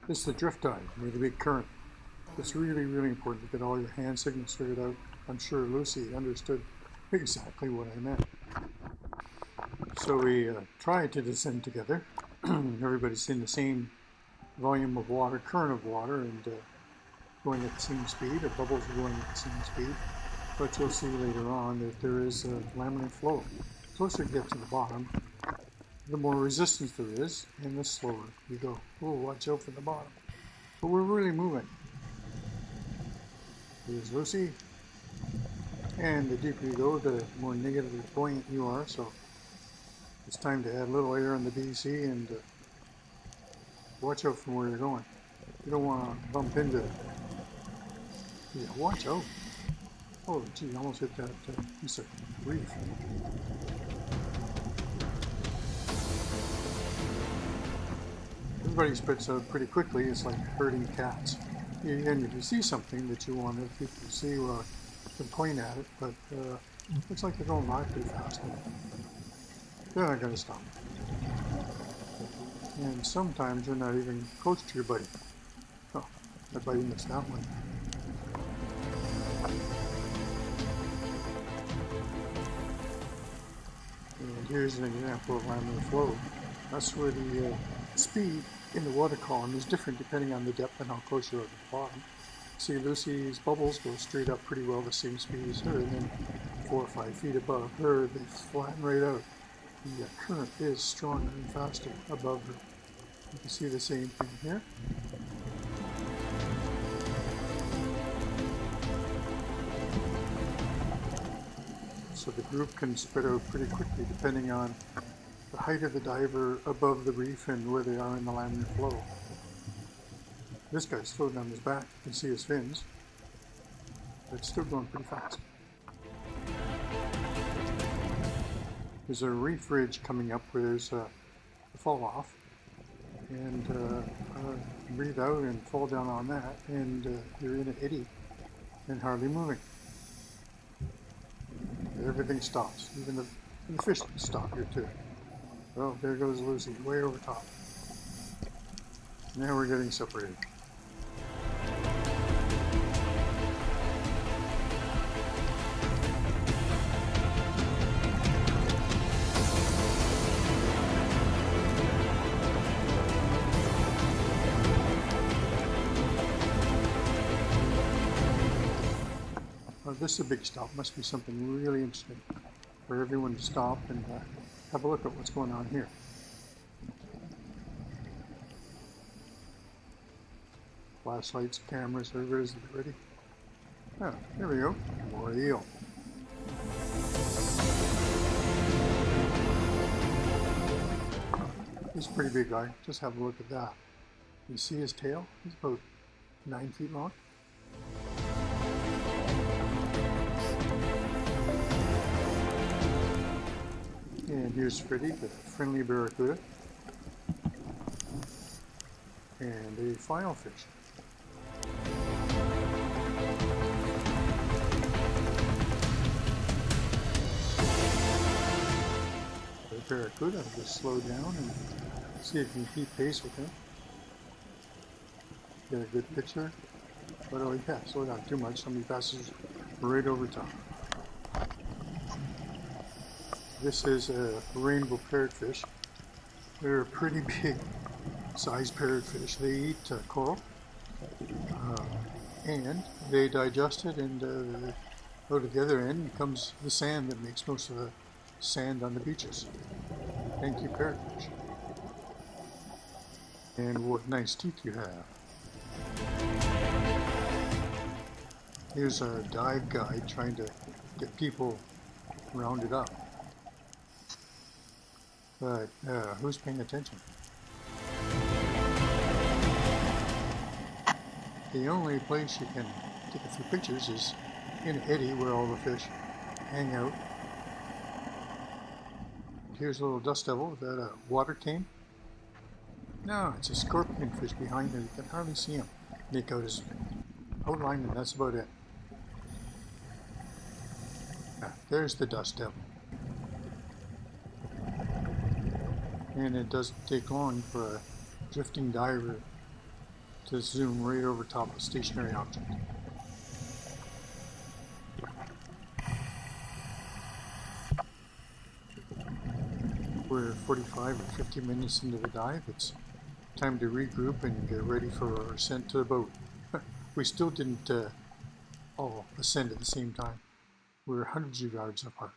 This is the drift dive with a big current. It's really, really important to get all your hand signals figured out. I'm sure Lucy understood exactly what I meant. So we tried to descend together. Everybody's in the same volume of water, current of water, and going at the same speed, or bubbles are going at the same speed. But you'll see later on that there is a laminar flow. The closer you get to the bottom, the more resistance there is, and the slower you go. Oh, watch out for the bottom. But we're really moving. Here's Lucy. And the deeper you go, the more negatively buoyant you are. So it's time to add a little air in the BC and watch out from where you're going. You don't want to bump into it. Yeah, watch out. Oh, gee, almost hit that piece of reef. Everybody spits out pretty quickly. It's like herding cats. And if you see something that you want other people to see, well, you can point at it, but looks like they're going by pretty fast. They're not going to stop. And sometimes you're not even close to your buddy. Oh, my buddy missed that one. And here's an example of laminar flow. That's where the speed in the water column is different depending on the depth and how close you are to the bottom. See, Lucy's bubbles go straight up pretty well the same speed as her, and then 4 or 5 feet above her, they flatten right out. The current is stronger and faster above her. You can see the same thing here. So the group can spread out pretty quickly depending on the height of the diver above the reef and where they are in the laminar flow. This guy's floating on his back. You can see his fins. But it's still going pretty fast. There's a reef ridge coming up where there's a fall off. And breathe out and fall down on that, and you're in an eddy and hardly moving. Everything stops. Even the fish stop here too. Oh, there goes Lucy, way over top. Now we're getting separated. This is a big stop. Must be something really interesting for everyone to stop and have a look at what's going on here. Flashlights, cameras, everybody's ready. Oh, there we go. More eel. He's a pretty big guy. Just have a look at that. You see his tail? He's about 9 feet long. And here's Freddy, the friendly barracuda, and a filefish. The barracuda, just slow down and see if you can keep pace with him. Get a good picture. But oh yeah, slow down too much, somebody passes right over top. This is a rainbow parrotfish. They're a pretty big sized parrotfish. They eat coral and they digest it and go to the other end comes the sand that makes most of the sand on the beaches. Thank you, parrotfish. And what nice teeth you have. Here's our dive guide trying to get people rounded up. But who's paying attention? The only place you can take a few pictures is in an eddy where all the fish hang out. Here's a little dust devil. Is that a water cane? No, it's a scorpion fish behind there. You can hardly see him. Make out his outline, and that's about it. There's the dust devil. And it doesn't take long for a drifting diver to zoom right over top of a stationary object. We're 45 or 50 minutes into the dive. It's time to regroup and get ready for our ascent to the boat. We still didn't all ascend at the same time. We were hundreds of yards apart.